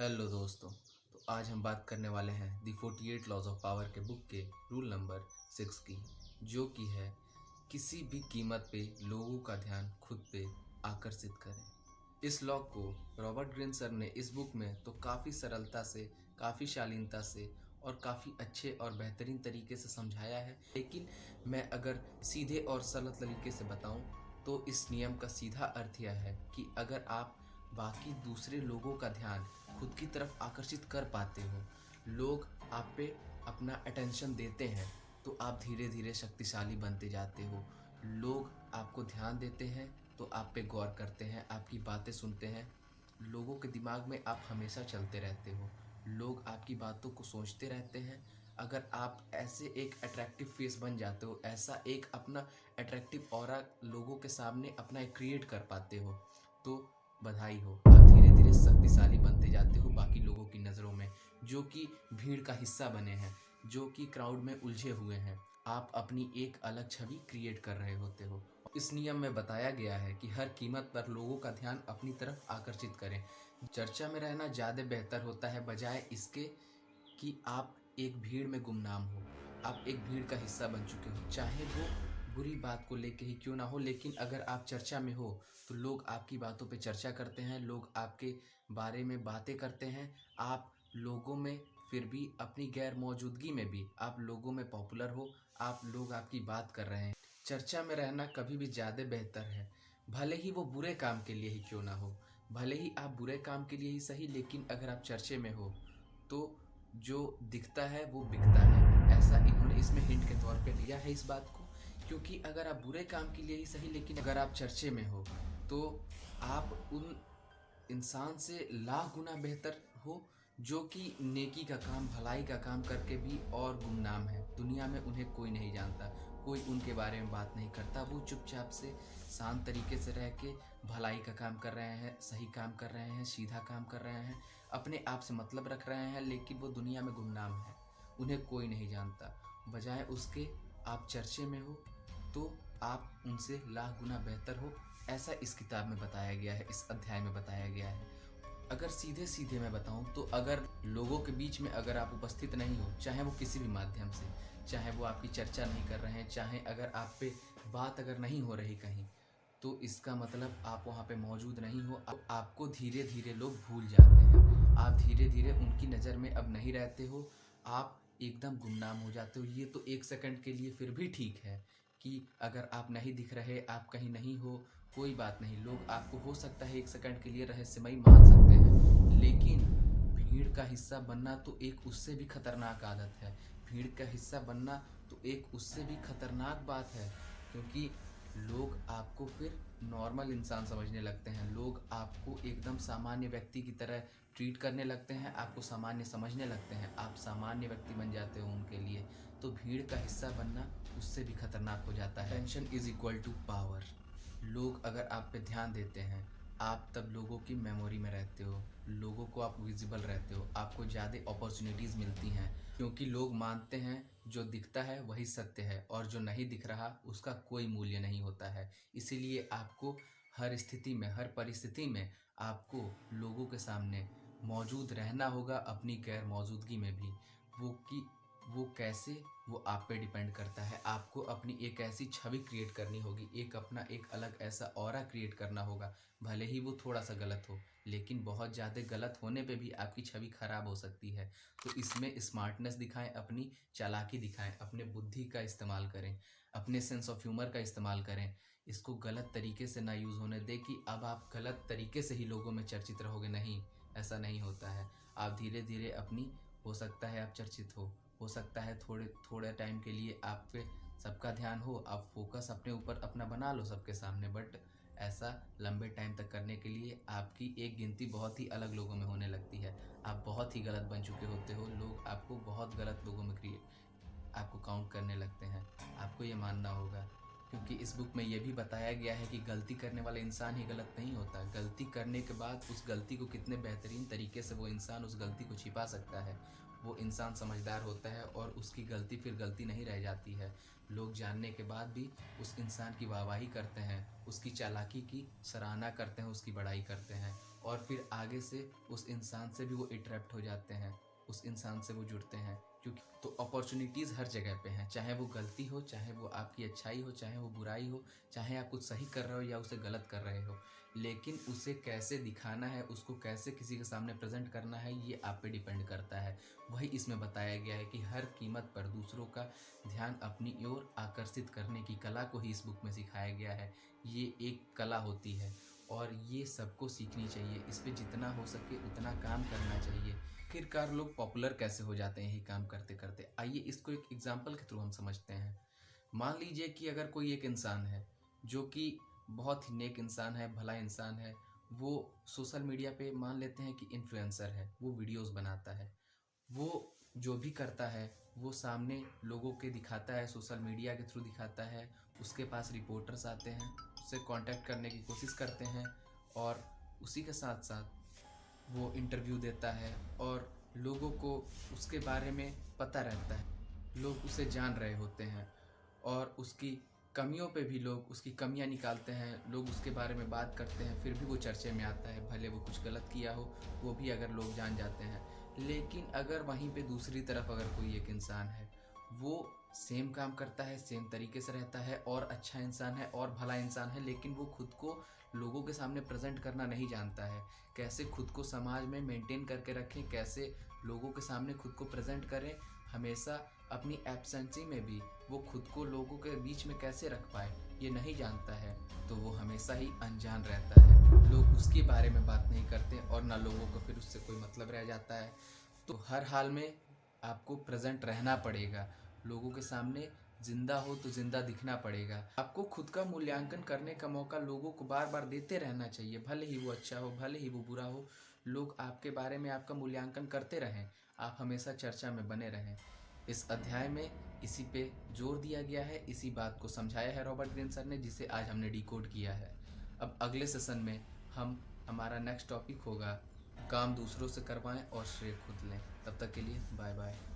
Hello दोस्तों। तो आज हम बात करने वाले हैं दी 48 लॉज ऑफ पावर के बुक के रूल नंबर 6 की, जो कि है किसी भी कीमत पे लोगों का ध्यान खुद पे आकर्षित करें। इस लॉ को रॉबर्ट ग्रीन सर ने इस बुक में तो काफ़ी सरलता से, काफ़ी शालीनता से और काफ़ी अच्छे और बेहतरीन तरीके से समझाया है, लेकिन मैं अगर सीधे और सरल तरीके से बताऊं तो इस नियम का सीधा अर्थ यह है कि अगर आप बाकी दूसरे लोगों का ध्यान खुद की तरफ आकर्षित कर पाते हो, लोग आप पे अपना अटेंशन देते हैं, तो आप धीरे धीरे शक्तिशाली बनते जाते हो। लोग आपको ध्यान देते हैं तो आप पे गौर करते हैं, आपकी बातें सुनते हैं, लोगों के दिमाग में आप हमेशा चलते रहते हो, लोग आपकी बातों को सोचते रहते हैं। अगर आप ऐसे एक अट्रैक्टिव फेस बन जाते हो, ऐसा एक अपना अट्रैक्टिव ऑरा लोगों के सामने अपना एक क्रिएट कर पाते हो, तो बधाई हो, आप धीरे धीरे शक्तिशाली बनते जाते हो बाकी लोगों की नज़रों में, जो कि भीड़ का हिस्सा बने हैं, जो कि क्राउड में उलझे हुए हैं। आप अपनी एक अलग छवि क्रिएट कर रहे होते हो। इस नियम में बताया गया है कि हर कीमत पर लोगों का ध्यान अपनी तरफ आकर्षित करें। चर्चा में रहना ज़्यादा बेहतर होता है बजाय इसके कि आप एक भीड़ में गुमनाम हो। आप एक भीड़ का हिस्सा बन चुके हो, चाहे वो बुरी बात को लेके ही क्यों ना हो, लेकिन अगर आप चर्चा में हो तो लोग आपकी बातों पे चर्चा करते हैं, लोग आपके बारे में बातें करते हैं। आप लोगों में फिर भी अपनी गैर मौजूदगी में भी आप लोगों में पॉपुलर हो, आप लोग आपकी बात कर रहे हैं। चर्चा में रहना कभी भी ज़्यादा बेहतर है, भले ही वो बुरे काम के लिए ही क्यों ना हो। भले ही आप बुरे काम के लिए ही सही, लेकिन अगर आप चर्चे में हो तो जो दिखता है वो बिकता है। ऐसा इन्होंने इसमें हिंट के तौर पे लिया है इस बात को, क्योंकि अगर आप बुरे काम के लिए ही सही, लेकिन अगर आप चर्चे में हो तो आप उन इंसान से लाख गुना बेहतर हो, जो कि नेकी का काम, भलाई का काम करके भी और गुमनाम है। दुनिया में उन्हें कोई नहीं जानता, कोई उनके बारे में बात नहीं करता। वो चुपचाप से शांत तरीके से रह के भलाई का काम कर रहे हैं, सही काम कर रहे हैं, सीधा काम कर रहे हैं, अपने आप से मतलब रख रहे हैं, लेकिन वो दुनिया में गुमनाम है, उन्हें कोई नहीं जानता। बजाय उसके आप चर्चे में हो तो आप उनसे लाख गुना बेहतर हो। ऐसा इस किताब में बताया गया है, इस अध्याय में बताया गया है। अगर सीधे सीधे मैं बताऊं तो अगर लोगों के बीच में अगर आप उपस्थित नहीं हो, चाहे वो किसी भी माध्यम से, चाहे वो आपकी चर्चा नहीं कर रहे हैं, चाहे अगर आप पे बात अगर नहीं हो रही कहीं, तो इसका मतलब आप वहाँ पे मौजूद नहीं हो। आपको धीरे धीरे लोग भूल जाते हैं, आप धीरे धीरे उनकी नज़र में अब नहीं रहते हो, आप एकदम गुमनाम हो जाते हो। ये तो एक सेकंड के लिए फिर भी ठीक है कि अगर आप नहीं दिख रहे, आप कहीं नहीं हो, कोई बात नहीं, लोग आपको हो सकता है एक सेकंड के लिए रहस्यमयी मान सकते हैं, लेकिन भीड़ का हिस्सा बनना तो एक उससे भी खतरनाक आदत है। भीड़ का हिस्सा बनना तो एक उससे भी खतरनाक बात है, क्योंकि लोग आपको फिर नॉर्मल इंसान समझने लगते हैं, लोग आपको एकदम सामान्य व्यक्ति की तरह ट्रीट करने लगते हैं, आपको सामान्य समझने लगते हैं, आप सामान्य व्यक्ति बन जाते हो उनके लिए। तो भीड़ का हिस्सा बनना उससे भी खतरनाक हो जाता है। Tension is equal to power. लोग अगर आप पे ध्यान देते हैं, आप तब लोगों की मेमोरी में रहते हो, लोगों को आप विजिबल रहते हो, आपको ज़्यादा अपॉर्चुनिटीज़ मिलती हैं, क्योंकि लोग मानते हैं जो दिखता है वही सत्य है और जो नहीं दिख रहा उसका कोई मूल्य नहीं होता है। इसीलिए आपको हर स्थिति में, हर परिस्थिति में आपको लोगों के सामने मौजूद रहना होगा, अपनी गैर मौजूदगी में भी। वो कि वो कैसे, वो आप पे डिपेंड करता है। आपको अपनी एक ऐसी छवि क्रिएट करनी होगी, एक अपना एक अलग ऐसा ऑरा क्रिएट करना होगा, भले ही वो थोड़ा सा गलत हो, लेकिन बहुत ज़्यादा गलत होने पे भी आपकी छवि खराब हो सकती है। तो इसमें स्मार्टनेस दिखाएं, अपनी चालाकी दिखाएं, अपने बुद्धि का इस्तेमाल करें, अपने सेंस ऑफ ह्यूमर का इस्तेमाल करें। इसको गलत तरीके से ना यूज़ होने दें कि अब आप गलत तरीके से ही लोगों में चर्चित रहोगे। नहीं, ऐसा नहीं होता है। आप धीरे धीरे अपनी, हो सकता है आप चर्चित हो सकता है थोड़े थोड़े टाइम के लिए आप पे सबका ध्यान हो, आप फोकस अपने ऊपर अपना बना लो सबके सामने, बट ऐसा लंबे टाइम तक करने के लिए आपकी एक गिनती बहुत ही अलग लोगों में होने लगती है। आप बहुत ही गलत बन चुके होते हो, लोग आपको बहुत गलत लोगों में आपको काउंट करने लगते हैं। आपको ये मानना होगा, क्योंकि इस बुक में ये भी बताया गया है कि गलती करने वाला इंसान ही गलत नहीं होता, गलती करने के बाद उस गलती को कितने बेहतरीन तरीके से वो इंसान उस गलती को छिपा सकता है। वो इंसान समझदार होता है और उसकी गलती फिर गलती नहीं रह जाती है। लोग जानने के बाद भी उस इंसान की वाहवाही करते हैं, उसकी चालाकी की सराहना करते हैं, उसकी बड़ाई करते हैं। और फिर आगे से उस इंसान से भी वो अट्रैक्ट हो जाते हैं, उस इंसान से वो जुड़ते हैं। क्योंकि तो अपॉर्चुनिटीज़ हर जगह पे हैं, चाहे वो गलती हो, चाहे वो आपकी अच्छाई हो, चाहे वो बुराई हो, चाहे आप कुछ सही कर रहे हो या उसे गलत कर रहे हो, लेकिन उसे कैसे दिखाना है, उसको कैसे किसी के सामने प्रेजेंट करना है, ये आप पे डिपेंड करता है। वही इसमें बताया गया है कि हर कीमत पर दूसरों का ध्यान अपनी ओर आकर्षित करने की कला को ही इस बुक में सिखाया गया है। ये एक कला होती है और ये सबको सीखनी चाहिए, इस पे जितना हो सके उतना काम करना चाहिए। आखिरकार लोग पॉपुलर कैसे हो जाते हैं यही काम करते करते, आइए इसको एक एग्जाम्पल के थ्रू हम समझते हैं। मान लीजिए कि अगर कोई एक इंसान है जो कि बहुत ही नेक इंसान है, भला इंसान है, वो सोशल मीडिया पे मान लेते हैं कि इन्फ्लुएंसर है, वो वीडियोस बनाता है, वो जो भी करता है वो सामने लोगों के दिखाता है, सोशल मीडिया के थ्रू दिखाता है, उसके पास रिपोर्टर्स आते हैं, उससे कांटेक्ट करने की कोशिश करते हैं और उसी के साथ साथ वो इंटरव्यू देता है और लोगों को उसके बारे में पता रहता है, लोग उसे जान रहे होते हैं और उसकी कमियों पे भी लोग उसकी कमियां निकालते हैं, लोग उसके बारे में बात करते हैं, फिर भी वो चर्चे में आता है, भले वो कुछ गलत किया हो वो भी अगर लोग जान जाते हैं। लेकिन अगर वहीं पे दूसरी तरफ अगर कोई एक इंसान है, वो सेम काम करता है, सेम तरीके से रहता है और अच्छा इंसान है और भला इंसान है, लेकिन वो खुद को लोगों के सामने प्रेजेंट करना नहीं जानता है, कैसे खुद को समाज में मेंटेन करके रखें, कैसे लोगों के सामने खुद को प्रेजेंट करें, हमेशा अपनी एब्सेंसी में भी वो खुद को लोगों के बीच में कैसे रख पाए, ये नहीं जानता है, तो वो हमेशा ही अनजान रहता है। लोग उसके बारे में बात नहीं करते और ना लोगों को फिर उससे कोई मतलब रह जाता है। तो हर हाल में आपको प्रेजेंट रहना पड़ेगा, लोगों के सामने जिंदा हो तो जिंदा दिखना पड़ेगा। आपको खुद का मूल्यांकन करने का मौका लोगों को बार बार देते रहना चाहिए, भले ही वो अच्छा हो, भले ही वो बुरा हो, लोग आपके बारे में आपका मूल्यांकन करते रहें, आप हमेशा चर्चा में बने रहें। इस अध्याय में इसी पे जोर दिया गया है, इसी बात को समझाया है रॉबर्ट ग्रीन सर ने, जिसे आज हमने डिकोड किया है। अब अगले सेशन में हमारा नेक्स्ट टॉपिक होगा काम दूसरों से करवाएं और श्रेय खुद लें। तब तक के लिए बाय बाय।